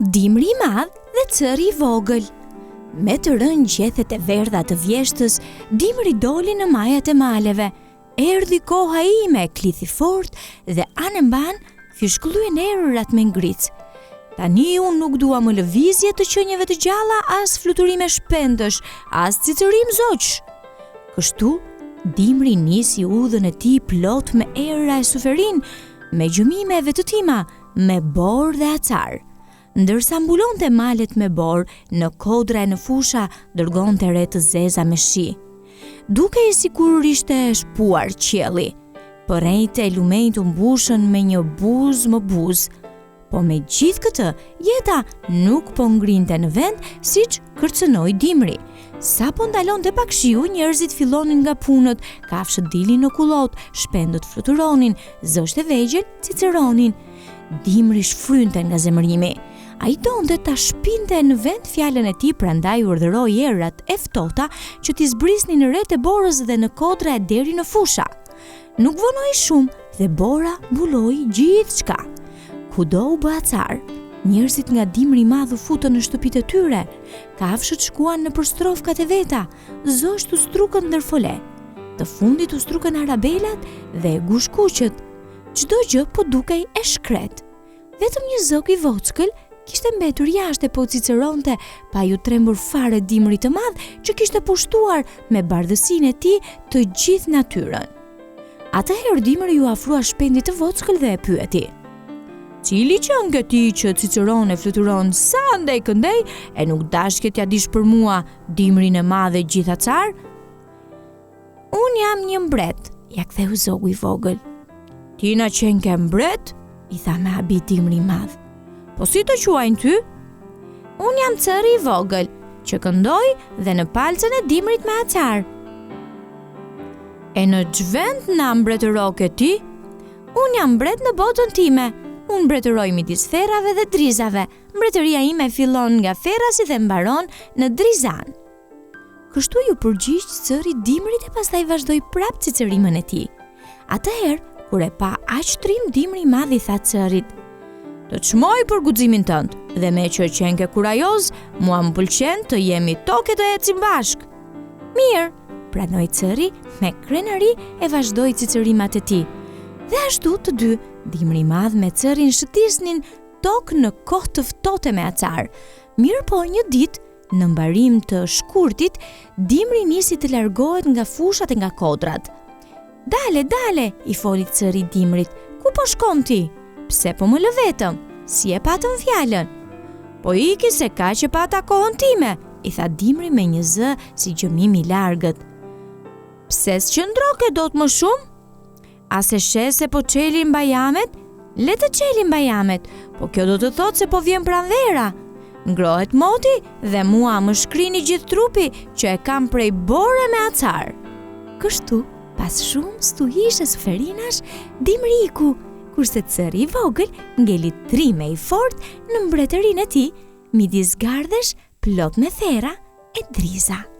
Dimri i madh dhe cëri i vogël. Me të rënë gjethet e verdha të vjeshtës, dimri doli në majat e maleve. Erdhi koha ime, klithi fort dhe anë mban fishkullyen erërat me ngric. Tani unë nuk dua më lëvizje të qenieve të gjalla, as fluturime shpendësh, as cicërim zogjsh. Kështu, dimri nisi udhën e tij plot me erëra e suferin, me gjëmimeve të tima, me borë dhe acar. Ndërsa mbulonte malet me borë, në kodra e në fusha dërgonte re të zeza me shi. Dukej sikur ishte shpuar qielli. Përrejtë e lumejt u mbushën me një buzë më buzë. Po me gjithë këtë, jeta nuk po ngrinte në vend siç kërcënoi dimri. Sa po ndalonte pak shiu, njerëzit fillonin nga punët, kafshët dilin në kullot, shpendët fluturonin, zosht e vegjël ciceronin. Dimri shfrynte nga zemërimi. Ai donte ta shpinte në vend fjalën e tij, prandaj urdhëroi erërat e ftohta që t'i zbrisnin në rreth e borës dhe në kodra e deri në fusha. Nuk vonoi shumë dhe bora mbuloi gjithçka. Kudo u bë acar, njerëzit nga dimri i madh u futën në shtëpitë e tyre. Kafshët shkuan në përstrofkat e veta, zosht u strukën ndër fole. Të fundit u strukën arabelat dhe gushkuqët. Çdo gjë po dukej e shkret. Vetëm një zog i vockël kishte mbetur jashtë e po ciceronte, pa ju trembur fare dimrit të madh që kishte pushtuar me bardhësinë e tij të gjithë natyrën. Atëherë dimri ju afrua shpendit të vockël dhe e pyeti: "Cili qen ke ti që ciceron e fluturon sa ndej këndej e nuk dashke t'ja dish për mua, dimrin e madh e gjithë acar?" "Unë jam një mbret", ja ktheu zogu i vogël. "Ti na qen ke mbret?" i tha me habit dimri i madh. "Po si të quajnë ty?" "Unë jam cëri i vogël, që këndoj dhe në palcën e dimrit me acar." "E në ç'vend na mbretëro ke ti?" "Unë jam mbret në botën time. Unë mbretëroj midis ferrave dhe drizave. Mbretëria ime fillon nga Ferrasi dhe mbaron në Drizan." Kështu ju përgjigj cëri dimrit e pastaj vazhdoi prap cicërimën e tij. Atëherë, kur e pa aq trim, dimri i madh i tha cërit: "Të çmoj për guximin tënd, dhe me që qen ke kurajoz, mua më pëlqen të jemi tokë të ecim bashk." "Mirë", pranoi cëri me krenari e vazhdoi cicërimat e tij. Dhe ashtu të dy, dimri i madh me cërin shëtisnin tokë në kohë të ftohtë me acar. Mirë po një ditë, në mbarim të shkurtit, dimri nisi të largohet nga fushat e nga kodrat. "Dale, dale", i foli cëri dimrit. "Ku po shkon ti? Pse po më lë vetëm? Si e patëm fjalën?" "Po iki se ka që pata kohën time", i tha dimri me një zë si gjëmim i largët. "Pse s'qëndroke dot më shumë? A se shes se po çelin bajamet? Le të çelin bajamet, po kjo do të thotë se po vjen pranvera. Ngrohet moti dhe mua më shkrini gjithë trupi që e kam prej bore me acar." Kështu, pas shumë stuhishe suferinash, dimri iku, kurse cëri i vogël ngeli trime i fort në mbretërinë e tij, midis gardhesh plot me ferra e driza.